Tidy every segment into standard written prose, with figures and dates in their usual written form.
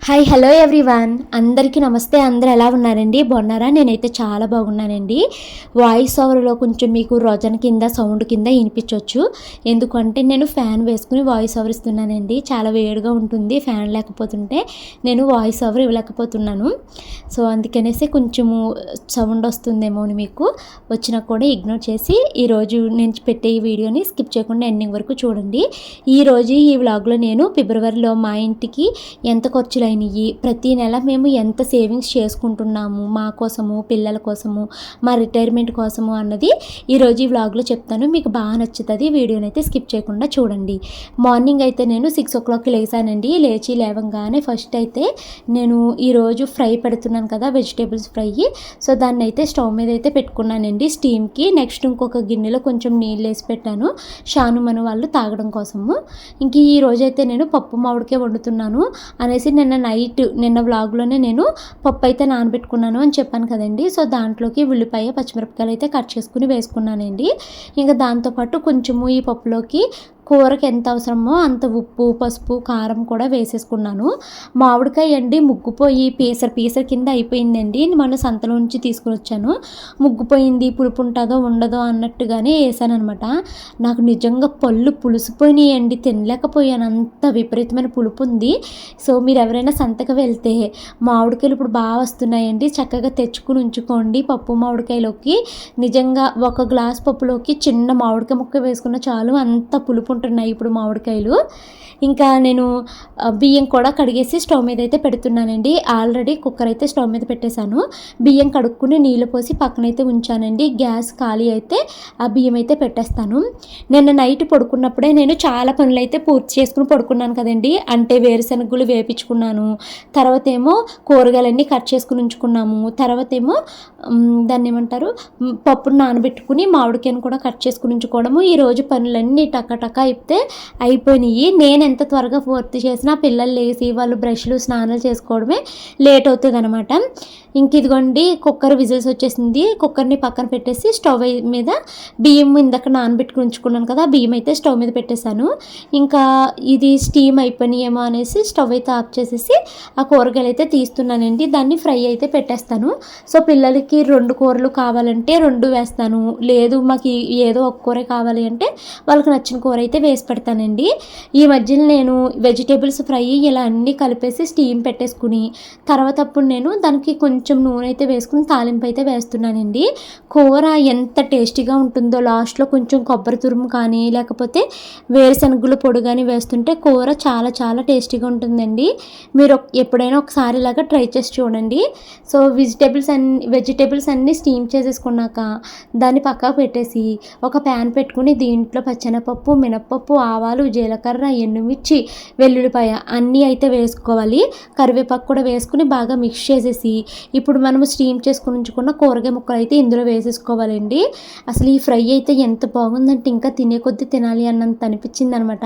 Hi hello everyone, అందరికీ నమస్తే. అందరూ ఎలా ఉన్నారండి? బాగున్నారా? నేనైతే చాలా బాగున్నానండి. వాయిస్ ఓవర్లో కొంచెం మీకు రోజన కింద సౌండ్ కింద వినిపించవచ్చు. ఎందుకంటే నేను ఫ్యాన్ వేసుకుని వాయిస్ ఓవర్ ఇస్తున్నానండి. చాలా వేడిగా ఉంటుంది ఫ్యాన్ లేకపోతుంటే, నేను వాయిస్ ఓవర్ ఇవ్వలేకపోతున్నాను. సో అందుకనేసి కొంచెము సౌండ్ వస్తుందేమో అని మీకు వచ్చినా కూడా ఇగ్నోర్ చేసి ఈరోజు నేను పెట్టే ఈ వీడియోని స్కిప్ చేయకుండా ఎండింగ్ వరకు చూడండి. ఈరోజు ఈ వ్లాగ్లో నేను ఫిబ్రవరిలో మా ఇంటికి ఎంత ఖర్చులు ప్రతి నెల మేము ఎంత సేవింగ్స్ చేసుకుంటున్నాము మా కోసము, పిల్లల కోసము, మా రిటైర్మెంట్ కోసము అన్నది ఈరోజు ఈ వ్లాగ్లో చెప్తాను. మీకు బాగా నచ్చుతుంది. వీడియోని అయితే స్కిప్ చేయకుండా చూడండి. మార్నింగ్ అయితే నేను 6 o'clock లేచానండి. లేవంగానే ఫస్ట్ అయితే నేను ఈరోజు ఫ్రై పెడుతున్నాను కదా, వెజిటేబుల్స్ ఫ్రై. సో దాన్ని అయితే స్టవ్ మీద అయితే పెట్టుకున్నానండి స్టీమ్కి. నెక్స్ట్ ఇంకొక గిన్నెలో కొంచెం నీళ్ళు వేసి పెట్టాను షాను మన వాళ్ళు తాగడం కోసము. ఇంక ఈ రోజైతే నేను పప్పు మామిడికాయ వండుతున్నాను అనేసి నిన్న వ్లాగ్లోనే నేను పప్పు అయితే నానబెట్టుకున్నాను అని చెప్పాను కదండి. సో దాంట్లోకి ఉల్లిపాయ, పచ్చిమిరపకాయలు అయితే కట్ చేసుకుని వేసుకున్నానండి. ఇంకా దాంతోపాటు కొంచెము ఈ పప్పులోకి కూరకి ఎంత అవసరమో అంత ఉప్పు, పసుపు, కారం కూడా వేసేసుకున్నాను. మామిడికాయ అండి ముగ్గుపోయి పీసర్ కింద అయిపోయిందండి. మన సంతలో నుంచి తీసుకుని వచ్చాను. ముగ్గుపోయింది, పులుపు ఉంటుందో ఉండదో అన్నట్టుగానే వేసాను అనమాట. నాకు నిజంగా పళ్ళు పులిసిపోయినాయండి, తినలేకపోయాను, అంత విపరీతమైన పులుపు ఉంది. సో మీరు ఎవరైనా సంతకు వెళ్తే మామిడికాయలు ఇప్పుడు బాగా వస్తున్నాయండి, చక్కగా తెచ్చుకుని ఉంచుకోండి. పప్పు మామిడికాయలోకి నిజంగా ఒక గ్లాస్ పప్పులోకి చిన్న మామిడికాయ ముక్క వేసుకున్న చాలు, అంత పులుపు ఉంటున్నాయి ఇప్పుడు మామిడికాయలు. ఇంకా నేను బియ్యం కూడా కడిగేసి స్టవ్ మీద అయితే పెడుతున్నానండి. ఆల్రెడీ కుక్కర్ అయితే స్టవ్ మీద పెట్టేశాను. బియ్యం కడుక్కుని నీళ్ళు పోసి పక్కనైతే ఉంచానండి. గ్యాస్ ఖాళీ అయితే ఆ బియ్యం అయితే పెట్టేస్తాను. నిన్న నైట్ పడుకున్నప్పుడే నేను చాలా పనులు అయితే పూర్తి చేసుకుని పడుకున్నాను కదండి. అంటే వేరుశనగలు వేపించుకున్నాను, తర్వాత ఏమో కూరగాయలన్నీ కట్ చేసుకుని ఉంచుకున్నాము, తర్వాత ఏమో దాన్ని ఏమంటారు పప్పును నానబెట్టుకుని మామిడికాయను కూడా కట్ చేసుకుని ఉంచుకోవడము. ఈరోజు పనులన్నీ టక్క అయితే అయిపోయినాయి. నేను ఎంత త్వరగా పూర్తి చేసినా పిల్లలు లేచి వాళ్ళు బ్రష్లు, స్నానాలు చేసుకోవడమే లేట్ అవుతుంది అనమాట. ఇంక ఇదిగోండి కుక్కర్ విజిల్స్ వచ్చేసింది. కుక్కర్ని పక్కన పెట్టేసి స్టవ్ మీద బియ్యం ఇందాక నానబెట్టుకుని ఉంచుకున్నాను కదా, బియ్యం అయితే స్టవ్ మీద పెట్టేశాను. ఇంకా ఇది స్టీమ్ అయిపోయినాయేమో అనేసి స్టవ్ అయితే ఆఫ్ చేసేసి ఆ కూరగాయలు అయితే తీస్తున్నానండి. దాన్ని ఫ్రై అయితే పెట్టేస్తాను. సో పిల్లలకి 2 కూరలు కావాలంటే 2 వేస్తాను, లేదు మాకు ఏదో ఒక కూర కావాలి అంటే వాళ్ళకి నచ్చిన కూర అయితే వేసి పెడతానండి. ఈ మధ్యలో నేను వెజిటేబుల్స్ ఫ్రై ఇలా అన్నీ కలిపేసి స్టీమ్ పెట్టేసుకుని తర్వాత అప్పుడు నేను దానికి కొంచెం నూనె అయితే వేసుకుని తాలింపు అయితే వేస్తున్నానండి. కూర ఎంత టేస్టీగా ఉంటుందో, లాస్ట్లో కొంచెం కొబ్బరి తురుము కానీ లేకపోతే వేరుశనగలు పొడి కానీ వేస్తుంటే కూర చాలా చాలా టేస్టీగా ఉంటుందండి. మీరు ఎప్పుడైనా ఒకసారి ఇలాగా ట్రై చేసి చూడండి. సో వెజిటేబుల్స్ అన్నీ స్టీమ్ చేసేసుకున్నాక దాన్ని పక్కకు పెట్టేసి ఒక ప్యాన్ పెట్టుకుని దీంట్లో పచ్చెనపప్పు, మినప్పప్పు, ఆవాలు, జీలకర్ర, ఎండుమిర్చి, వెల్లుల్లిపాయ అన్నీ అయితే వేసుకోవాలి. కరివేపాకు కూడా వేసుకుని బాగా మిక్స్ చేసేసి ఇప్పుడు మనము స్టీమ్ చేసుకుని ఉంచుకున్న కూరగాయ ముక్కలు అయితే ఇందులో వేసేసుకోవాలండి. అసలు ఈ ఫ్రై అయితే ఎంత బాగుందంటే ఇంకా తినే కొద్దీ తినాలి అన్నంత అనిపించింది అనమాట.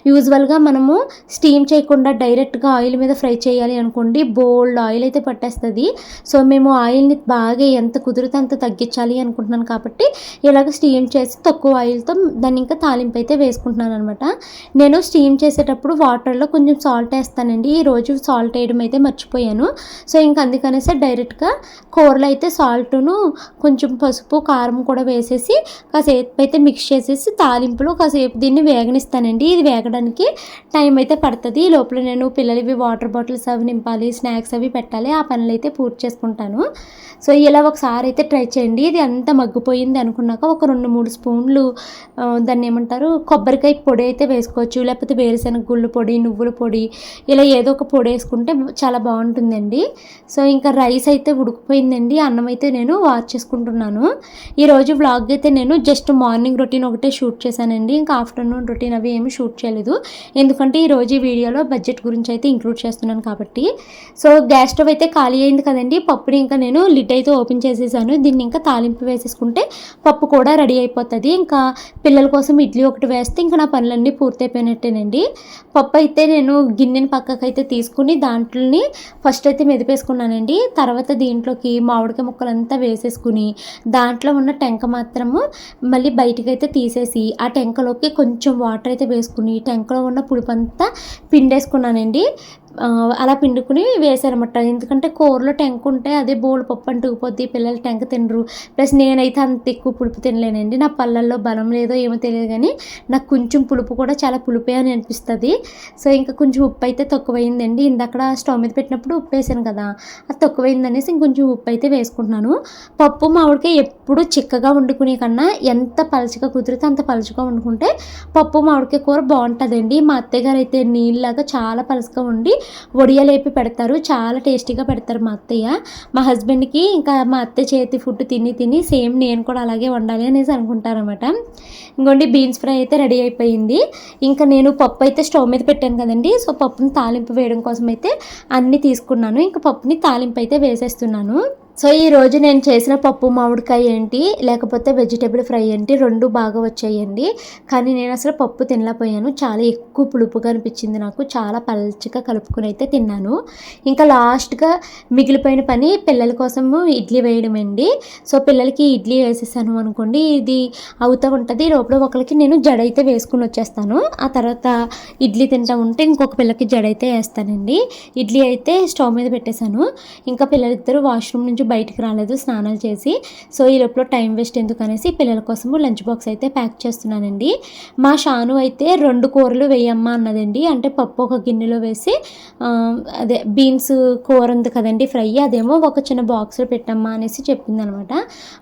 యూజువల్గా మనము స్టీమ్ చేయకుండా డైరెక్ట్గా ఆయిల్ మీద ఫ్రై చేయాలి అనుకోండి, బోల్డ్ ఆయిల్ అయితే పట్టేస్తుంది. సో మేము ఆయిల్ని బాగా ఎంత కుదిరితే అంత తగ్గించాలి అనుకుంటున్నాను కాబట్టి ఇలాగ స్టీమ్ చేసి తక్కువ ఆయిల్తో దాన్ని ఇంకా తాలింపు అయితే వేసుకుంటున్నాను అనమాట. నేను స్టీమ్ చేసేటప్పుడు వాటర్లో కొంచెం సాల్ట్ వేస్తానండి. ఈరోజు సాల్ట్ వేయడం అయితే మర్చిపోయాను. సో ఇంకా అందుకనేసి డైరెక్ట్గా కూరలో అయితే సాల్ట్ను కొంచెం పసుపు, కారం కూడా వేసేసి కాసేపు అయితే మిక్స్ చేసేసి తాలింపులో కాసేపు దీన్ని వేగనిస్తానండి. ఇది వేగడానికి టైం అయితే పడుతుంది. ఈ లోపల నేను పిల్లలవి వాటర్ బాటిల్స్ అవి నింపాలి, స్నాక్స్ అవి పెట్టాలి, ఆ పనులు అయితే పూర్తి చేసుకుంటాను. సో ఇలా ఒకసారి అయితే ట్రై చేయండి. ఇది అంతా మగ్గిపోయింది అనుకున్నాక ఒక 2-3 స్పూన్లు దాన్ని ఏమంటారు కొబ్బరికాయ పొడి అయితే వేసుకోవచ్చు, లేకపోతే వేరుశనగ గుళ్ళు పొడి, నువ్వుల పొడి, ఇలా ఏదో ఒక పొడి వేసుకుంటే చాలా బాగుంటుందండి. సో ఇంకా రైస్ అయితే ఉడికిపోయిందండి. అన్నం అయితే నేను వాష్ చేసుకుంటున్నాను. ఈరోజు వ్లాగ్ అయితే నేను జస్ట్ మార్నింగ్ రొటీన్ ఒకటే షూట్ చేశానండి. ఇంకా ఆఫ్టర్నూన్ రొటీన్ అవి ఏమి షూట్ చేయలేదు, ఎందుకంటే ఈరోజు ఈ వీడియోలో బడ్జెట్ గురించి అయితే ఇంక్లూడ్ చేస్తున్నాను కాబట్టి. సో గ్యాస్ స్టవ్ అయితే ఖాళీ అయింది కదండి. పప్పుని ఇంకా నేను లిడ్ అయితే ఓపెన్ చేసేసాను. దీన్ని ఇంకా తాలింపు వేసేసుకుంటే పప్పు కూడా రెడీ అయిపోతుంది. ఇంకా పిల్లల కోసం ఇడ్లీ ఒకటి వేస్తే ఇంకా నా పనులన్నీ పూర్తయిపోయినట్టేనండి. పప్పు అయితే నేను గిన్నెని పక్కకు అయితే తీసుకుని దాంట్లోని ఫస్ట్ అయితే మెదిపేసుకున్నానండి. తర్వాత దీంట్లోకి మామిడికాయ ముక్కలంతా వేసేసుకుని దాంట్లో ఉన్న టెంక మాత్రము మళ్ళీ బయటికి అయితే తీసేసి ఆ టెంకలోకి కొంచెం వాటర్ అయితే వేసుకుని టెంకలో ఉన్న పులుపంతా పిండేసుకున్నానండి. అలా పిండుకుని వేసారన్నమాట. ఎందుకంటే కూరలో టెంక ఉంటే అదే బోలు పప్పు అంటుకుపోద్ది, పిల్లలు టెంక తినరు. ప్లస్ నేనైతే అంత ఎక్కువ పులుపు తినలేనండి. నా పళ్ళల్లో బలం లేదో ఏమో తెలియదు కానీ నాకు కొంచెం పులుపు కూడా చాలా పులుపే అని అనిపిస్తుంది. సో ఇంకా కొంచెం ఉప్పు అయితే తక్కువైందండి. ఇందాక స్టవ్ మీద పెట్టినప్పుడు ఉప్పు వేసాను కదా, అది తక్కువైందనేసి ఇంకొంచెం ఉప్పు అయితే వేసుకుంటున్నాను. పప్పు మామిడికాయ ఎప్పుడు చిక్కగా వండుకునే కన్నా ఎంత పలుచగా కుదిరితే అంత పలుచగా వండుకుంటే పప్పు మామిడికాయ కూర బాగుంటుందండి. మా అత్తయ్య గారు అయితే నీళ్ళలాగా చాలా పలుచగా వండి వడియాలేపి పెడతారు, చాలా టేస్టీగా పెడతారు మా అత్తయ్య. మా హస్బెండ్కి ఇంకా మా అత్తయ్య చేతి ఫుడ్ తిని తిని సేమ్ నేను కూడా అలాగే వండాలి అనేసి అనుకుంటారనమాట. ఇంకోండి బీన్స్ ఫ్రై అయితే రెడీ అయిపోయింది. ఇంకా నేను పప్పు అయితే స్టవ్ మీద పెట్టాను కదండి, సో పప్పుని తాలింపు వేయడం కోసం అయితే అన్నీ తీసుకున్నాను. ఇంకా పప్పుని తాలింపు అయితే వేసేస్తున్నాను. సో ఈరోజు నేను చేసిన పప్పు మామిడికాయ ఏంటి లేకపోతే వెజిటేబుల్ ఫ్రై ఏంటి రెండు బాగా వచ్చాయండి. కానీ నేను అసలు పప్పు తినలేకపోయాను, చాలా ఎక్కువ పులుపుగా అనిపించింది నాకు. చాలా పల్చగా కలుపుకొని అయితే తిన్నాను. ఇంకా లాస్ట్గా మిగిలిపోయిన పని పిల్లల కోసము ఇడ్లీ వేయడం అండి. సో పిల్లలకి ఇడ్లీ వేసేసాను అనుకోండి, ఇది అవుతూ ఉంటుంది. లోపల ఒకరికి నేను జడ అయితే వేసుకుని వచ్చేస్తాను. ఆ తర్వాత ఇడ్లీ తింటూ ఉంటే ఇంకొక పిల్లకి జడ అయితే వేస్తానండి. ఇడ్లీ అయితే స్టవ్ మీద పెట్టేశాను. ఇంకా పిల్లలిద్దరూ వాష్రూమ్ నుంచి బయటికి రాలేదు స్నానాలు చేసి. సో ఈ లోపల టైం వేస్ట్ ఎందుకు అనేసి పిల్లల కోసము లంచ్ బాక్స్ అయితే ప్యాక్ చేస్తున్నానండి. మా షాను అయితే 2 కూరలు వేయమ్మా అన్నదండి. అంటే పప్పు ఒక గిన్నెలో వేసి అదే బీన్స్ కూర ఉంది కదండి ఫ్రై, అదేమో ఒక చిన్న బాక్స్లో పెట్టమ్మా అనేసి చెప్పింది అనమాట.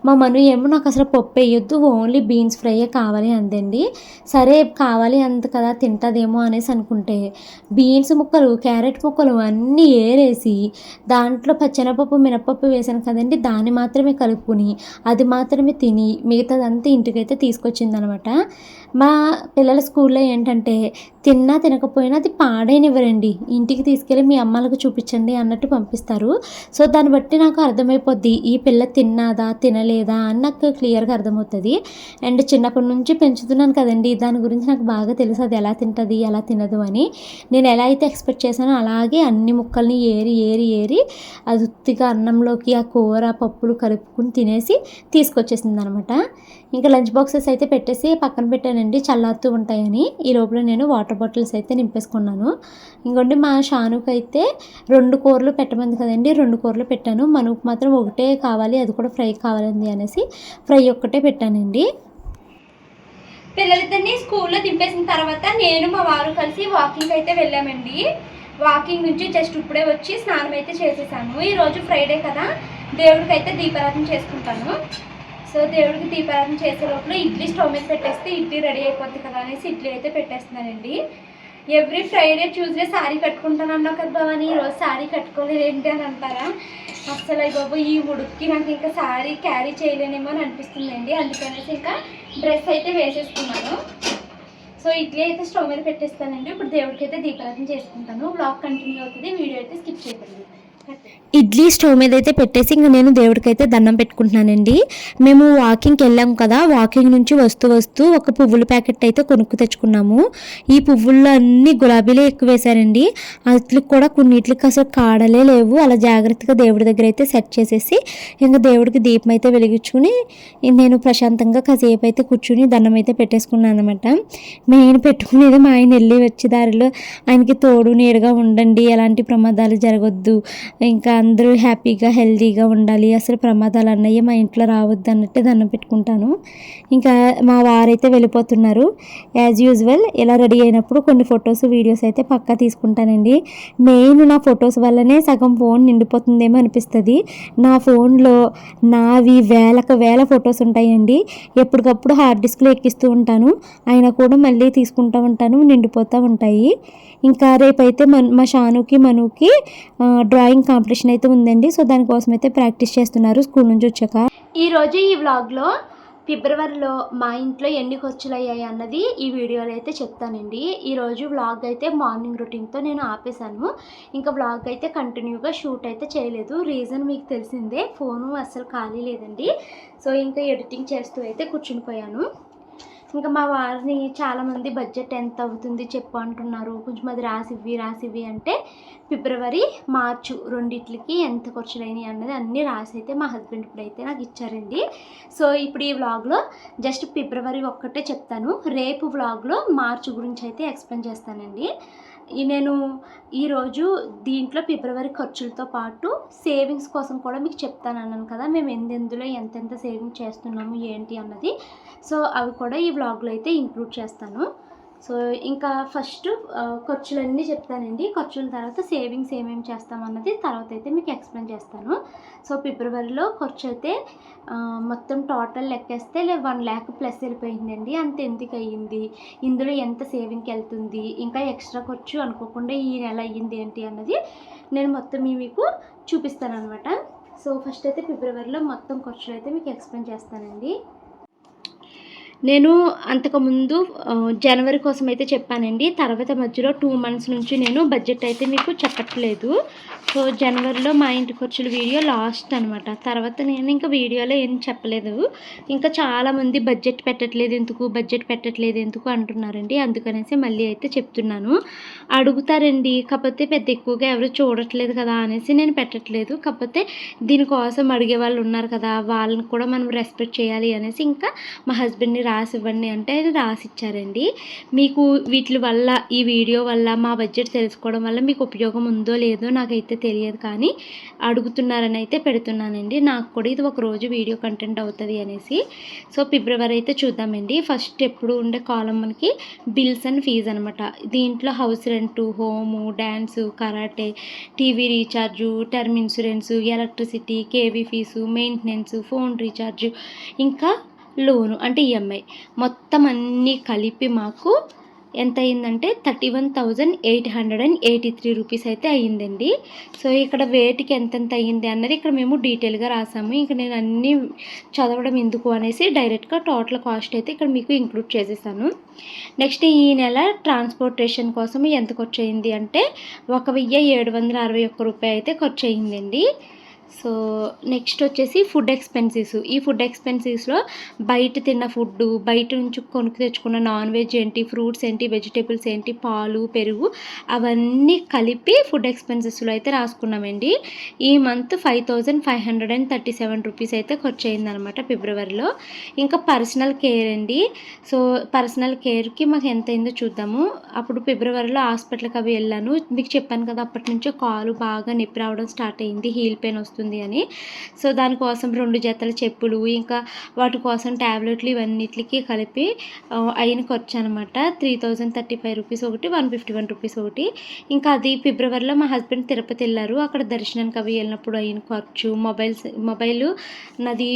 మా మను ఏమో నాకు అసలు పప్పు వేయొద్దు, ఓన్లీ బీన్స్ ఫ్రైయే కావాలి అందండి. సరే కావాలి అంత కదా తింటుందేమో అనేసి అనుకుంటే బీన్స్ ముక్కలు క్యారెట్ ముక్కలు అన్నీ ఏరేసి దాంట్లో పచ్చెనపప్పు మినపప్పు వేసాను కదండి, దాన్ని మాత్రమే కలుపుకొని అది మాత్రమే తిని మిగతాదంతా ఇంటికైతే తీసుకొచ్చిందనమాట. మా పిల్లల స్కూల్లో ఏంటంటే తిన్నా తినకపోయినా అది పాడైనవ్వరండి, ఇంటికి తీసుకెళ్ళి మీ అమ్మలకు చూపించండి అన్నట్టు పంపిస్తారు. సో దాన్ని బట్టి నాకు అర్థమైపోద్ది ఈ పిల్ల తిన్నాదా తినలేదా అని నాకు క్లియర్గా అర్థమవుతుంది. అండ్ చిన్నప్పటి నుంచి పెంచుతున్నాను కదండి, దాని గురించి నాకు బాగా తెలుసు అది ఎలా తింటుంది ఎలా తినదు అని. నేను ఎలా అయితే ఎక్స్పెక్ట్ చేశానో అలాగే అన్ని ముక్కల్ని ఏరి ఏరి ఏరి అది ఉత్తిగా అన్నంలోకి ఆ కూర పప్పులు కలుపుకుని తినేసి తీసుకొచ్చేసింది అనమాట. ఇంకా లంచ్ బాక్సెస్ అయితే పెట్టేసి పక్కన పెట్టానండి, చల్లారుతూ ఉంటాయని. ఈ లోపల నేను వాటర్ బాటిల్స్ అయితే నింపేసుకున్నాను. ఇంకోండి మా షానుకి అయితే 2 కూరలు పెట్టమంది కదండి, 2 కూరలు పెట్టాను. మనకు మాత్రం ఒకటే కావాలి, అది కూడా ఫ్రై కావాలండి అనేసి ఫ్రై ఒక్కటే పెట్టానండి. పిల్లలిద్దరిని స్కూల్లో దింపేసిన తర్వాత నేను మా వారు కలిసి వాకింగ్ అయితే వెళ్ళామండి. వాకింగ్ నుంచి జస్ట్ ఇప్పుడే వచ్చి స్నానం అయితే చేసేసాను. ఈరోజు ఫ్రైడే కదా, దేవుడికి అయితే దీపారాధన చేసుకుంటాను. సో దేవుడికి దీపారాధన చేసే లోపల ఇడ్లీ స్టవ్ మీద పెట్టేస్తే ఇడ్లీ రెడీ అయిపోద్ది కదా అనేసి ఇడ్లీ అయితే పెట్టేస్తున్నానండి. ఎవ్రీ ఫ్రైడే ట్యూస్డే శారీ కట్టుకుంటాను అన్నావు కదా భవాని, ఈరోజు శారీ కట్టుకోలేదు ఏంటి అని అంటారా? అసలు బాబు ఈ ఉడుక్కి నాకు ఇంకా శారీ క్యారీ చేయలేనేమో అని అనిపిస్తుందండి. అందుకనేసి ఇంకా డ్రెస్ అయితే వేసేసుకున్నాను. సో ఇడ్లీ అయితే స్టవ్ మీద పెట్టేస్తానండి. ఇప్పుడు దేవుడికి అయితే దీపారాధన చేసుకుంటాను. బ్లాగ్ కంటిన్యూ అవుతుంది, వీడియో అయితే స్కిప్ చేయకండి. ఇడ్లీ స్టవ్ మీద అయితే పెట్టేసి ఇంకా నేను దేవుడికి అయితే దండం పెట్టుకుంటున్నానండి. మేము వాకింగ్కి వెళ్ళాం కదా, వాకింగ్ నుంచి వస్తూ వస్తూ ఒక పువ్వుల ప్యాకెట్ అయితే కొనుక్కు తెచ్చుకున్నాము. ఈ పువ్వుల్లో అన్ని గులాబీలే ఎక్కువ వేశారండి. అట్లకి కూడా కొన్నిట్లకి అసలు కాడలే లేవు. అలా జాగ్రత్తగా దేవుడి దగ్గర అయితే సెట్ చేసేసి ఇంకా దేవుడికి దీపం అయితే వెలిగించుకుని నేను ప్రశాంతంగా కాసేపు అయితే కూర్చుని దండం అయితే పెట్టేసుకున్నాను అనమాట. మెయిన్ పెట్టుకునేది మా ఆయన వెళ్ళి వచ్చే దారిలో ఆయనకి తోడు నీడగా ఉండండి, ఎలాంటి ప్రమాదాలు జరగొద్దు, ఇంకా అందరూ హ్యాపీగా హెల్తీగా ఉండాలి, అసలు ప్రమాదాలు అన్నయ్య మా ఇంట్లో రావద్దు అన్నట్టు దండం పెట్టుకుంటాను. ఇంకా మా వారైతే వెళ్ళిపోతున్నారు. యాజ్ యూజువల్ ఇలా రెడీ అయినప్పుడు కొన్ని ఫొటోస్ వీడియోస్ అయితే పక్కా తీసుకుంటానండి. మెయిన్ నా ఫొటోస్ వల్లనే సగం ఫోన్ నిండిపోతుందేమో అనిపిస్తుంది. నా ఫోన్లో నావి వేల ఫొటోస్ ఉంటాయండి. ఎప్పటికప్పుడు హార్డ్ డిస్క్లో ఎక్కిస్తూ ఉంటాను, అయినా కూడా మళ్ళీ తీసుకుంటూ ఉంటాను, నిండిపోతూ ఉంటాయి. ఇంకా రేపైతే మా షానుకి మనుకి డ్రాయింగ్ కాంపిటీషన్ అయితే ఉందండి. సో దానికోసం అయితే ప్రాక్టీస్ చేస్తున్నారు స్కూల్ నుంచి వచ్చాక. ఈరోజు ఈ వ్లాగ్లో ఫిబ్రవరిలో మా ఇంట్లో ఎన్ని ఖర్చులు అయ్యాయి అన్నది ఈ వీడియోలో అయితే చెప్తానండి. ఈరోజు వ్లాగ్ అయితే మార్నింగ్ రొటీన్తో నేను ఆపేశాను. ఇంకా వ్లాగ్ అయితే కంటిన్యూగా షూట్ అయితే చేయలేదు. రీజన్ మీకు తెలిసిందే, ఫోను అస్సలు ఖాళీ లేదండి. సో ఇంకా ఎడిటింగ్ చేస్తూ అయితే కూర్చునిపోయాను. ఇంకా మా వారిని చాలామంది బడ్జెట్ ఎంత అవుతుంది చెప్పు అంటున్నారు, కొంచెం అది రాసివ్వి అంటే ఫిబ్రవరి మార్చు రెండిట్లకి ఎంత ఖర్చులైనవి అన్నది అన్నీ రాసి అయితే మా హస్బెండ్ ఇప్పుడైతే నాకు ఇచ్చారండి. సో ఇప్పుడు ఈ వ్లాగ్లో జస్ట్ ఫిబ్రవరి ఒక్కటే చెప్తాను, రేపు వ్లాగ్లో మార్చు గురించి అయితే ఎక్స్ప్లెయిన్ చేస్తానండి. నేను ఈరోజు దీంట్లో ఫిబ్రవరి ఖర్చులతో పాటు సేవింగ్స్ కోసం కూడా మీకు చెప్తానన్నాను కదా, మేము ఎందులో ఎంతెంత సేవింగ్ చేస్తున్నాము ఏంటి అన్నది. సో అవి కూడా ఈ వ్లాగ్లో అయితే ఇంక్లూడ్ చేస్తాను. సో ఇంకా ఫస్ట్ ఖర్చులన్నీ చెప్తానండి. ఖర్చుల తర్వాత సేవింగ్స్ ఏమేమి చేస్తామన్నది తర్వాత అయితే మీకు ఎక్స్ప్లెయిన్ చేస్తాను. సో ఫిబ్రవరిలో ఖర్చు అయితే మొత్తం టోటల్ లెక్కేస్తే 1 lakh ప్లస్ వెళ్ళిపోయిందండి. అంత ఎందుకు అయ్యింది, ఇందులో ఎంత సేవింగ్కి వెళ్తుంది, ఇంకా ఎక్స్ట్రా ఖర్చు అనుకోకుండా ఈ నెల అయ్యింది ఏంటి అన్నది నేను మొత్తం మీకు చూపిస్తాను అనమాట. సో ఫస్ట్ అయితే ఫిబ్రవరిలో మొత్తం ఖర్చులు అయితే మీకు ఎక్స్ప్లెయిన్ చేస్తానండి. నేను అంతకుముందు జనవరి కోసం అయితే చెప్పానండి. తర్వాత మధ్యలో 2 months నుంచి నేను బడ్జెట్ అయితే మీకు చెప్పట్లేదు. సో జనవరిలో మా ఇంటి ఖర్చుల వీడియో లాస్ట్ అనమాట. తర్వాత నేను ఇంకా వీడియోలో ఏం చెప్పలేదు. ఇంకా చాలామంది బడ్జెట్ పెట్టట్లేదు ఎందుకు అంటున్నారండి. అందుకనేసి మళ్ళీ అయితే చెప్తున్నాను. అడుగుతారండి, కాకపోతే పెద్ద ఎక్కువగా ఎవరు చూడట్లేదు కదా అనేసి నేను పెట్టట్లేదు. కాకపోతే దీనికోసం అడిగే వాళ్ళు ఉన్నారు కదా, వాళ్ళని కూడా మనం రెస్పెక్ట్ చేయాలి అనేసి ఇంకా మా హస్బెండ్ని రాసి ఇవ్వండి అంటే రాసి ఇచ్చారండి. మీకు వీటి వల్ల, ఈ వీడియో వల్ల మా బడ్జెట్ తెలుసుకోవడం వల్ల మీకు ఉపయోగం ఉందో లేదో నాకైతే తెలియదు, కానీ అడుగుతున్నారని అయితే పెడుతున్నానండి. నాకు కూడా ఇది ఒక రోజు వీడియో కంటెంట్ అవుతుంది అనేసి. సో ఫిబ్రవరి అయితే చూద్దామండి. ఫస్ట్ ఎప్పుడు ఉండే కాలం మనకి బిల్స్ అండ్ ఫీజ్ అనమాట. దీంట్లో house rent, home, dance, karate, TV recharge, term insurance, electricity, KV fee, maintenance, phone recharge, ఇంకా లోను అంటే ఈఎంఐ మొత్తం అన్నీ కలిపి మాకు ఎంత అయిందంటే 31,883 రూపీస్ అయితే అయ్యిందండి. సో ఇక్కడ వేటికి ఎంతెంత అయ్యింది అన్నది ఇక్కడ మేము డీటెయిల్గా రాసాము. ఇంకా నేను అన్నీ చదవడం ఎందుకు అనేసి డైరెక్ట్గా టోటల్ కాస్ట్ అయితే ఇక్కడ మీకు ఇంక్లూడ్ చేసేసాను. నెక్స్ట్ ఈ నెల ట్రాన్స్పోర్టేషన్ కోసం ఎంత ఖర్చు అయింది అంటే 1,761 రూపాయలు అయితే ఖర్చు అయ్యిందండి. సో నెక్స్ట్ వచ్చేసి ఫుడ్ ఎక్స్పెన్సెస్. ఈ ఫుడ్ ఎక్స్పెన్సెస్లో బయట తిన్న ఫుడ్డు, బయట నుంచి కొనుక్కు తెచ్చుకున్న నాన్ వెజ్ ఏంటి, ఫ్రూట్స్ ఏంటి, వెజిటేబుల్స్ ఏంటి, పాలు, పెరుగు అవన్నీ కలిపి ఫుడ్ ఎక్స్పెన్సెస్లో అయితే రాసుకున్నామండి. ఈ మంత్ 5,537 రూపీస్ అయితే ఖర్చు అయిందనమాట ఫిబ్రవరిలో. ఇంకా పర్సనల్ కేర్ అండి. సో పర్సనల్ కేర్కి మాకు ఎంత అయిందో చూద్దాము. అప్పుడు ఫిబ్రవరిలో హాస్పిటల్కి అవి వెళ్ళాను. మీకు చెప్పాను కదా, అప్పటి నుంచే కాలు బాగా నొప్పి రావడం స్టార్ట్ అయింది, హీల్ పెయిన్ వస్తుంది అని. సో దానికోసం 2 జతల చెప్పులు, ఇంకా వాటి కోసం ట్యాబ్లెట్లు, ఇవన్నిటికి కలిపి అయిన ఖర్చు అనమాట. 3,035 రూపీస్ ఒకటి, 151 రూపీస్ ఒకటి. ఇంకా అది ఫిబ్రవరిలో మా హస్బెండ్ తిరుపతి వెళ్ళారు, అక్కడ దర్శనానికి అవి వెళ్ళినప్పుడు అయిన ఖర్చు. మొబైల్ నాది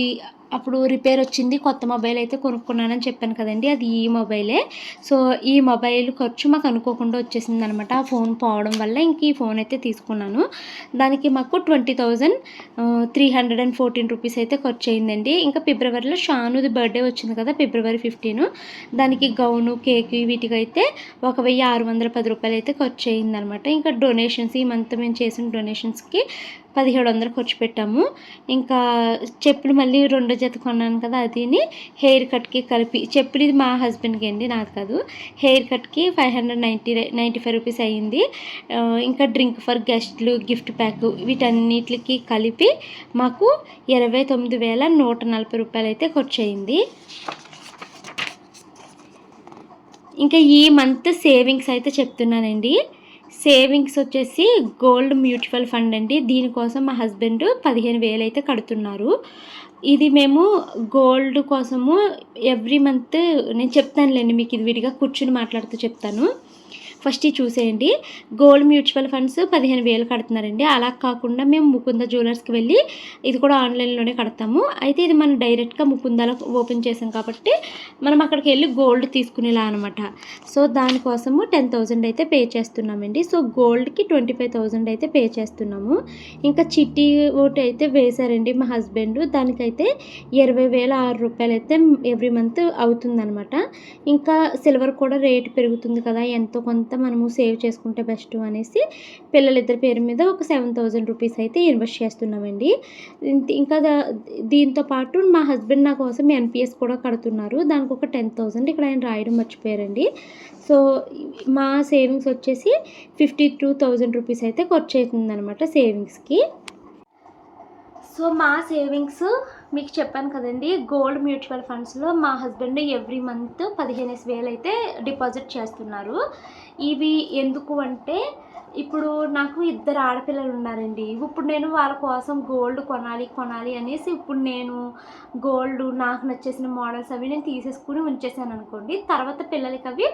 అప్పుడు రిపేర్ వచ్చింది, కొత్త మొబైల్ అయితే కొనుక్కున్నానని చెప్పాను కదండి, అది ఈ మొబైలే. సో ఈ మొబైల్ ఖర్చు మాకు అనుకోకుండా వచ్చేసింది అనమాట. ఆ ఫోన్ పోవడం వల్ల ఇంక ఈ ఫోన్ అయితే తీసుకున్నాను. దానికి మాకు 20,314 రూపీస్ అయితే ఖర్చు అయిందండి. ఇంకా ఫిబ్రవరిలో షానుది బర్త్డే వచ్చింది కదా, ఫిబ్రవరి 15, దానికి గౌను, కేక్ వీటికైతే 1,610 రూపాయలు అయితే ఖర్చు అయిందనమాట. ఇంకా డొనేషన్స్, ఈ మంత్ మేము చేసిన డొనేషన్స్కి 1,700 ఖర్చు పెట్టాము. ఇంకా చెప్పులు మళ్ళీ 2 జత కొన్నాను కదా, అదిని హెయిర్ కట్కి కలిపి, చెప్పులు ఇది మా హస్బెండ్కి అండి, నాది కాదు. హెయిర్ కట్కి 595 రూపీస్ అయ్యింది. ఇంకా డ్రింక్ ఫర్ గెస్ట్లు, గిఫ్ట్ ప్యాక్, వీటన్నిటికి కలిపి మాకు 29,140 రూపాయలు అయితే ఖర్చు అయింది. ఇంకా ఈ మంత్ సేవింగ్స్ అయితే చెప్తున్నానండి. సేవింగ్స్ వచ్చేసి గోల్డ్ మ్యూచువల్ ఫండ్ అండి. దీనికోసం మా హస్బెండ్ 15,000 అయితే కడుతున్నారు. ఇది మేము గోల్డ్ కోసము ఎవ్రీ మంత్ నేను చెప్తానులేండి, మీకు ఇది విడిగా కూర్చుని మాట్లాడుతూ చెప్తాను. ఫస్ట్ ఇది చూసేయండి. Gold mutual funds 15,000 కడుతున్నారండి. అలా కాకుండా మేము ముకుంద జ్యువెలర్స్కి వెళ్ళి, ఇది కూడా ఆన్లైన్లోనే కడతాము. అయితే ఇది మనం డైరెక్ట్గా ముకుందలో ఓపెన్ చేసాం కాబట్టి మనం అక్కడికి వెళ్ళి గోల్డ్ తీసుకునేలా అనమాట. సో దానికోసము 10,000 అయితే పే చేస్తున్నామండి. సో గోల్డ్కి 25,000 అయితే పే చేస్తున్నాము. ఇంకా చిట్టి ఒకటి అయితే వేశారండి మా హస్బెండ్, దానికైతే 20,006 రూపాయలు అయితే ఎవ్రీ మంత్ అవుతుందన్నమాట. ఇంకా సిల్వర్ కూడా రేటు పెరుగుతుంది కదా, ఎంతో కొంత మనము సేవ్ చేసుకుంటే బెస్ట్ అనేసి పిల్లలిద్దరి పేరు మీద ఒక 7,000 రూపీస్ అయితే ఇన్వెస్ట్ చేస్తున్నామండి. ఇంకా దీంతో పాటు మా హస్బెండ్ నా కోసం ఎన్పిఎస్ కూడా కడుతున్నారు, దానికి ఒక 10,000 ఇక్కడ ఆయన రాయడం మర్చిపోయారండి. సో మా సేవింగ్స్ వచ్చేసి 52,000 రూపీస్ అయితే ఖర్చు అవుతుందన్నమాట సేవింగ్స్కి. సో మా సేవింగ్స్ మీకు చెప్పాను కదండి, గోల్డ్ మ్యూచువల్ ఫండ్స్లో మా హస్బెండ్ ఎవ్రీ మంత్ 15,000 అయితే డిపాజిట్ చేస్తున్నారు. ఇవి ఎందుకు అంటే, ఇప్పుడు నాకు ఇద్దరు ఆడపిల్లలు ఉన్నారండి. ఇప్పుడు నేను వాళ్ళ కోసం గోల్డ్ కొనాలి అనేసి ఇప్పుడు నేను గోల్డ్ నాకు నచ్చేసిన మోడల్స్ అవి నేను తీసేసుకుని ఉంచేసాను అనుకోండి. తర్వాత పిల్లలకి అవి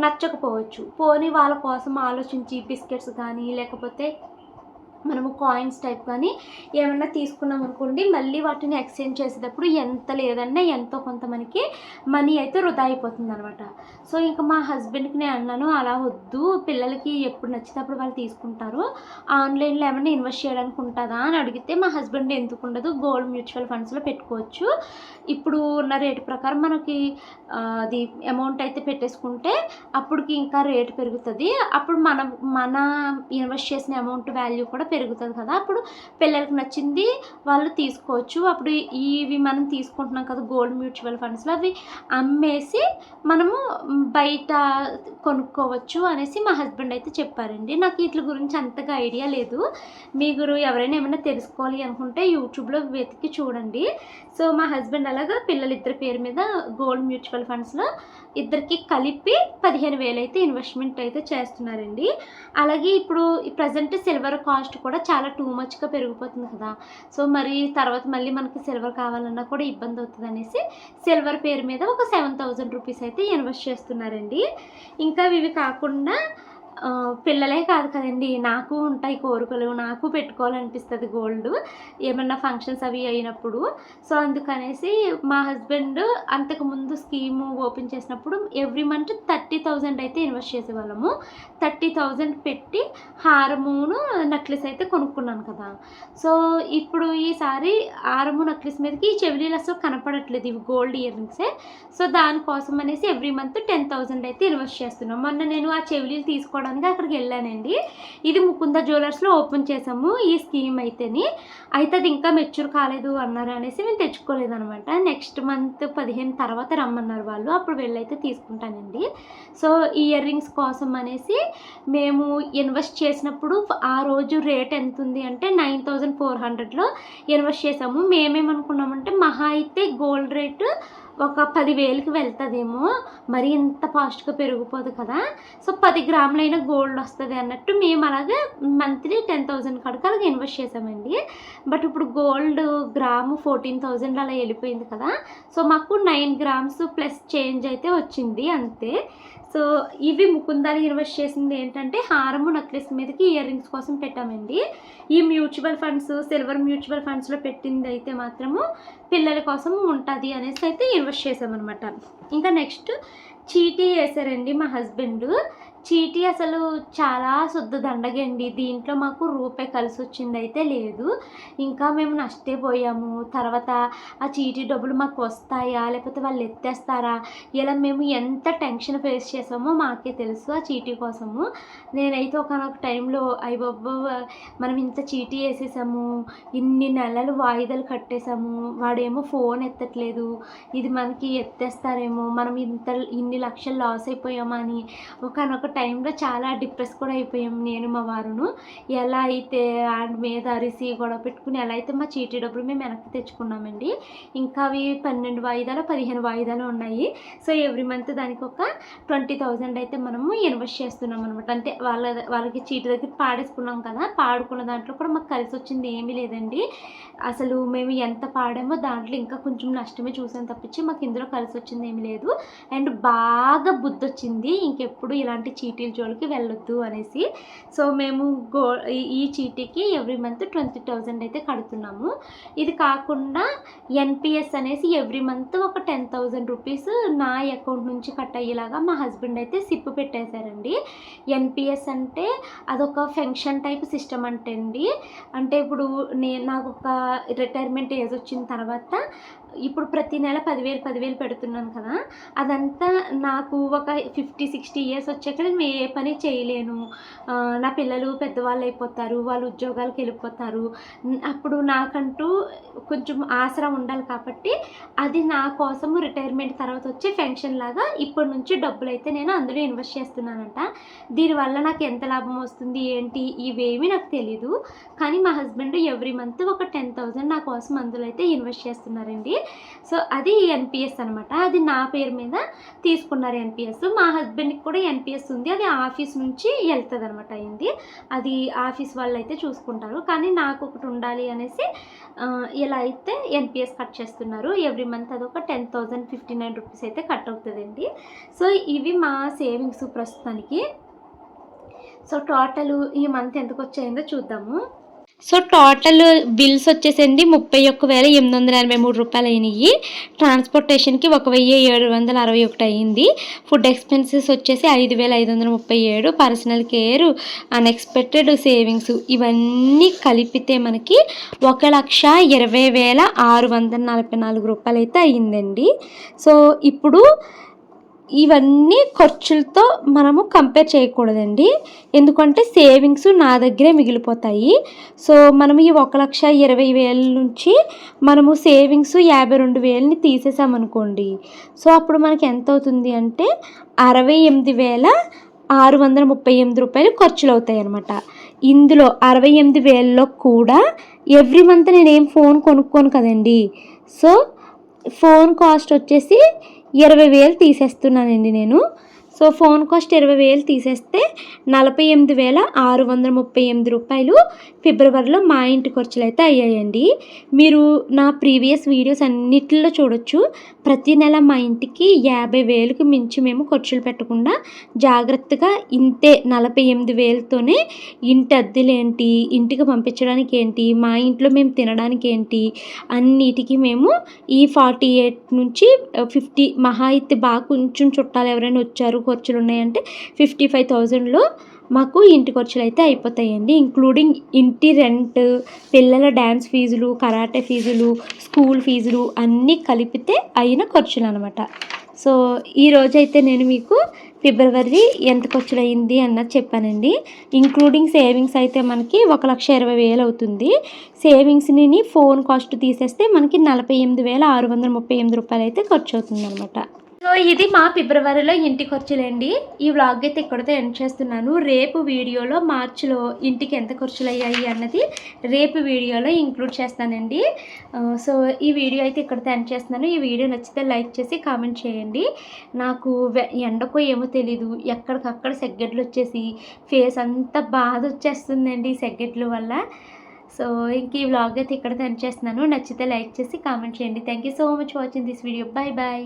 నచ్చకపోవచ్చు. పోనీ వాళ్ళ కోసం ఆలోచించి బిస్కెట్స్ కానీ, లేకపోతే మనము కాయిన్స్ టైప్ కానీ ఏమన్నా తీసుకున్నాం అనుకోండి, మళ్ళీ వాటిని ఎక్స్చేంజ్ చేసేటప్పుడు ఎంత లేదన్నా ఎంతో కొంత మనకి మనీ అయితే వృధా అయిపోతుంది అనమాట. సో ఇంకా మా హస్బెండ్కి నేను అన్నాను, అలా వద్దు, పిల్లలకి ఎప్పుడు నచ్చితే అప్పుడు వాళ్ళు తీసుకుంటారు, ఆన్లైన్లో ఏమైనా ఇన్వెస్ట్ చేయడానికి ఉంటుందా అని అడిగితే, మా హస్బెండ్ ఎందుకు ఉండదు, గోల్డ్ మ్యూచువల్ ఫండ్స్లో పెట్టుకోవచ్చు, ఇప్పుడు ఉన్న రేటు ప్రకారం మనకి అది అమౌంట్ అయితే పెట్టేసుకుంటే అప్పటికి ఇంకా రేటు పెరుగుతుంది, అప్పుడు మన ఇన్వెస్ట్ చేసిన అమౌంట్ వాల్యూ కూడా పెరుగుతుంది కదా, అప్పుడు పిల్లలకి నచ్చింది వాళ్ళు తీసుకోవచ్చు, అప్పుడు ఇవి మనం తీసుకుంటున్నాం కదా గోల్డ్ మ్యూచువల్ ఫండ్స్లో, అవి అమ్మేసి మనము బయట కొనుక్కోవచ్చు అనేసి మా హస్బెండ్ అయితే చెప్పారండి. నాకు వీటి గురించి అంతగా ఐడియా లేదు, మీరు ఎవరైనా ఏమైనా తెలుసుకోవాలి అనుకుంటే యూట్యూబ్లో వెతికి చూడండి. సో మా హస్బెండ్ అలాగా పిల్లలిద్దరి పేరు మీద గోల్డ్ మ్యూచువల్ ఫండ్స్లో ఇద్దరికి కలిపి 15,000 అయితే ఇన్వెస్ట్మెంట్ అయితే చేస్తున్నారండి. అలాగే ఇప్పుడు ప్రజెంట్ సిల్వర్ కాస్ట్ కూడా చాలా టూ మచ్గా పెరిగిపోతుంది కదా, సో మరి తర్వాత మళ్ళీ మనకి సిల్వర్ కావాలన్నా కూడా ఇబ్బంది అవుతుంది అనేసి సిల్వర్ పేరు మీద ఒక 7,000 రూపీస్ అయితే ఇన్వెస్ట్ చేస్తున్నారండి. ఇంకా ఇవి కాకుండా పిల్లలే కాదు కదండి, నాకు ఉంటాయి కోరికలు, నాకు పెట్టుకోవాలనిపిస్తుంది గోల్డ్ ఏమన్నా ఫంక్షన్స్ అవి అయినప్పుడు. సో అందుకనేసి మా హస్బెండ్ అంతకుముందు స్కీము ఓపెన్ చేసినప్పుడు ఎవ్రీ మంత్ 30,000 అయితే ఇన్వెస్ట్ చేసేవాళ్ళము. 30,000 పెట్టి హారమును నెక్లెస్ అయితే కొనుక్కున్నాను కదా. సో ఇప్పుడు ఈసారి హారము నెక్లెస్ మీదకి ఈ చెవిలీలు అసలు కనపడట్లేదు, ఇవి గోల్డ్ ఇయర్ రింగ్సే. సో దానికోసం అనేసి ఎవ్రీ మంత్ 10,000 అయితే ఇన్వెస్ట్ చేస్తున్నాం. మొన్న నేను ఆ చెవిలీలు తీసుకోవడానికి అక్కడికి వెళ్ళానండి. ఇది ముకుంద జ్యువెలర్స్లో ఓపెన్ చేసాము ఈ స్కీమ్ అయితే అది ఇంకా మెచ్యూర్ కాలేదు అన్నారు అనేసి మేము తెచ్చుకోలేదనమాట. నెక్స్ట్ మంత్ 15 తర్వాత రమ్మన్నారు వాళ్ళు, అప్పుడు వెళ్ళైతే తీసుకుంటానండి. సో ఈ ఇయర్ రింగ్స్ కోసం అనేసి మేము ఇన్వెస్ట్ చేసినప్పుడు ఆ రోజు రేట్ ఎంత ఉంది అంటే 9,400లో ఇన్వెస్ట్ చేసాము. మేమేమనుకున్నామంటే మహా అయితే గోల్డ్ రేటు ఒక 10,000కి వెళ్తుందేమో, మరి ఇంత ఫాస్ట్గా పెరిగిపోదు కదా, సో 10 గ్రాములైనా గోల్డ్ వస్తుంది అన్నట్టు మేము అలాగే మంత్లీ 10,000 కడుకు అలాగే ఇన్వెస్ట్ చేసామండి. బట్ ఇప్పుడు గోల్డ్ గ్రాము 14,000 అలా వెళ్ళిపోయింది కదా, సో మాకు 9 గ్రామ్స్ ప్లస్ చేంజ్ అయితే వచ్చింది అంతే. సో ఇవి ముకుందాలు ఇన్వెస్ట్ చేసింది ఏంటంటే హారము నెక్లెస్ మీదకి ఇయర్ రింగ్స్ కోసం పెట్టామండి. ఈ మ్యూచువల్ ఫండ్స్ సిల్వర్ మ్యూచువల్ ఫండ్స్లో పెట్టింది అయితే మాత్రము పిల్లల కోసం ఉంటుంది అనేసి అయితే ఇన్వెస్ట్ చేసామన్నమాట. ఇంకా నెక్స్ట్ చీటీ వేసారండి మా హస్బెండ్. చీటీ అసలు చాలా శుద్ధ దండగండి, దీంట్లో మాకు రూపాయి కలిసి వచ్చింది అయితే లేదు, ఇంకా మేము నష్టపోయాము. తర్వాత ఆ చీటీ డబ్బులు మాకు వస్తాయా లేకపోతే వాళ్ళు ఎత్తేస్తారా, ఇలా మేము ఎంత టెన్షన్ ఫేస్ చేసామో మాకే తెలుసు ఆ చీటీ కోసము. నేనైతే ఒకనొక టైంలో అయ్యబాబా మనం ఇంత చీటీ వేసేసాము, ఇన్ని నెలలు వాయిదాలు కట్టేసాము, వాడేమో ఫోన్ ఎత్తట్లేదు, ఇది మనకి ఎత్తేస్తారేమో, మనం ఇన్ని లక్షలు లాస్ అయిపోయామా అని ఒకనొక టైంలో చాలా డిప్రెస్ కూడా అయిపోయాం నేను మా వారును. ఎలా అయితే ఆయన మీద అరిసి గొడవ పెట్టుకుని ఎలా అయితే మా చీటీ డబ్బులు మేము వెనక్కి తెచ్చుకున్నామండి. ఇంకా అవి 12 వాయిదాలు 15 వాయిదాలు ఉన్నాయి. సో ఎవ్రీ మంత్ దానికి ఒక 20,000 అయితే మనము ఇన్వెస్ట్ చేస్తున్నాం అనమాట. అంటే వాళ్ళకి చీటీ దగ్గర పాడేసుకున్నాం కదా, పాడుకున్న దాంట్లో కూడా మాకు కలిసి వచ్చింది ఏమీ లేదండి. అసలు మేము ఎంత పాడామో దాంట్లో ఇంకా కొంచెం నష్టమే చూసాను తప్పించి మాకు ఇందులో కలిసి వచ్చింది ఏమీ లేదు. అండ్ బాగా బుద్ధి వచ్చింది ఇంకెప్పుడు ఇలాంటి చీటీల జోలికి వెళ్ళొద్దు అనేసి. సో మేము ఈ చీటీకి ఎవ్రీ మంత్ 20,000 అయితే కడుతున్నాము. ఇది కాకుండా ఎన్పిఎస్ అనేసి ఎవ్రీ మంత్ ఒక 10,000 రూపీస్ నా అకౌంట్ నుంచి కట్ అయ్యేలాగా మా హస్బెండ్ అయితే సిప్ పెట్టేశారండి. ఎన్పిఎస్ అంటే అదొక పెన్షన్ టైప్ సిస్టమ్ అంటే అండి, అంటే ఇప్పుడు నాకు ఒక రిటైర్మెంట్ ఏజ్ వచ్చిన తర్వాత ఇప్పుడు ప్రతి నెల 10,000 పెడుతున్నాను కదా, అదంతా నాకు ఒక 50-60 ఇయర్స్ వచ్చాక నేను ఏ పని చేయలేను. నా పిల్లలు పెద్దవాళ్ళు అయిపోతారు, వాళ్ళు ఉద్యోగాలకు వెళ్ళిపోతారు. అప్పుడు నాకంటూ కొంచెం ఆసరా ఉండాలి కాబట్టి అది నా కోసము రిటైర్మెంట్ తర్వాత వచ్చే పెన్షన్ లాగా ఇప్పటి నుంచి డబ్బులైతే నేను అందులో ఇన్వెస్ట్ చేస్తున్నానంట. దీనివల్ల నాకు ఎంత లాభం వస్తుంది ఏంటి ఇవేమీ నాకు తెలీదు. కానీ మా హస్బెండ్ ఎవ్రీ మంత్ ఒక 10,000 నా కోసం అందులో అయితే ఇన్వెస్ట్ చేస్తున్నారండి. సో అది ఎన్పిఎస్ అనమాట. అది నా పేరు మీద తీసుకున్నారు ఎన్పిఎస్. మా హస్బెండ్కి కూడా ఎన్పిఎస్ ఉంది, అది ఆఫీస్ నుంచి వెళ్తుంది అనమాట. అయింది అది ఆఫీస్ వాళ్ళు అయితే చూసుకుంటారు, కానీ నాకు ఒకటి ఉండాలి అనేసి ఇలా అయితే ఎన్పిఎస్ కట్ చేస్తున్నారు. ఎవ్రీ మంత్ అదొక 10,059 రూపీస్ అయితే కట్ అవుతుందండి. సో ఇవి మా సేవింగ్స్ ప్రస్తుతానికి. సో టోటల్ ఈ మంత్ ఎంతకు వచ్చాయిందో చూద్దాము. సో టోటల్ బిల్స్ వచ్చేసండి 31,883 రూపాయలు అయినాయి. ట్రాన్స్పోర్టేషన్కి 1,761 అయ్యింది. ఫుడ్ ఎక్స్పెన్సెస్ వచ్చేసి 5,537. పర్సనల్ కేర్, అన్ఎక్స్పెక్టెడ్ సేవింగ్స్ ఇవన్నీ కలిపితే మనకి 1,20,644 రూపాయలు అయితే అయ్యిందండి. సో ఇప్పుడు ఇవన్నీ ఖర్చులతో మనము కంపేర్ చేయకూడదండి, ఎందుకంటే సేవింగ్స్ నా దగ్గరే మిగిలిపోతాయి. సో మనం ఈ 1,20,000 నుంచి మనము సేవింగ్స్ 52,000ని తీసేసామనుకోండి, సో అప్పుడు మనకి ఎంత అవుతుంది అంటే 68,638 రూపాయలు ఖర్చులు అవుతాయి అన్నమాట. ఇందులో 68,000లో కూడా ఎవ్రీ మంత్ నేనేం ఫోన్ కొనుక్కోను కదండి. సో ఫోన్ కాస్ట్ వచ్చేసి 20,000 తీసేస్తున్నానండి నేను. సో ఫోన్ కాస్ట్ 20,000 తీసేస్తే 48,638 రూపాయలు ఫిబ్రవరిలో మా ఇంటి ఖర్చులు అయితే అయ్యాయండి. మీరు నా ప్రీవియస్ వీడియోస్ అన్నిటిలో చూడొచ్చు, ప్రతి నెల మా ఇంటికి 50,000కి మించి మేము ఖర్చులు పెట్టకుండా జాగ్రత్తగా ఇంతే 48,000తోనే ఇంటి అద్దెలేంటి, ఇంటికి పంపించడానికి ఏంటి, మా ఇంట్లో మేము తినడానికి ఏంటి, అన్నిటికీ మేము ఈ 48 నుంచి 50 మహా అయితే బాగా కొంచెం చుట్టాలు ఎవరైనా వచ్చారు ఖర్చులు ఉన్నాయంటే 55,000లో మాకు ఇంటి ఖర్చులు అయితే అయిపోతాయండి. ఇంక్లూడింగ్ ఇంటి రెంట్, పిల్లల డ్యాన్స్ ఫీజులు, కరాటే ఫీజులు, స్కూల్ ఫీజులు అన్నీ కలిపితే అయిన ఖర్చులు అనమాట. సో ఈరోజైతే నేను మీకు ఫిబ్రవరి ఎంత ఖర్చులు అయింది అన్నది చెప్పానండి. ఇంక్లూడింగ్ సేవింగ్స్ అయితే మనకి 1,20,000 అవుతుంది. సేవింగ్స్ని ఫోన్ కాస్ట్ తీసేస్తే మనకి 48,638 రూపాయలు అయితే ఖర్చు అవుతుంది అనమాట. సో ఇది మా ఫిబ్రవరిలో ఇంటి ఖర్చులండి. ఈ వ్లాగ్ అయితే ఇక్కడితో ఎండ్ చేస్తున్నాను. రేపు వీడియోలో మార్చిలో ఇంటికి ఎంత ఖర్చులు అయ్యాయి అన్నది రేపు వీడియోలో ఇంక్లూడ్ చేస్తానండి. సో ఈ వీడియో అయితే ఇక్కడితో ఎండ్ చేస్తున్నాను. ఈ వీడియో నచ్చితే లైక్ చేసి కామెంట్ చేయండి. నాకు ఎండకో ఏమో తెలీదు, ఎక్కడికక్కడ సెగ్గడ్లు వచ్చేసి ఫేస్ అంతా బాధ వచ్చేస్తుందండి సెగ్గడ్ల వల్ల. సో ఇంక ఈ వ్లాగ్ అయితే ఇక్కడితో ఎండ్ చేస్తున్నాను. నచ్చితే లైక్ చేసి కామెంట్ చేయండి. Thank you so much watching this video. Bye bye.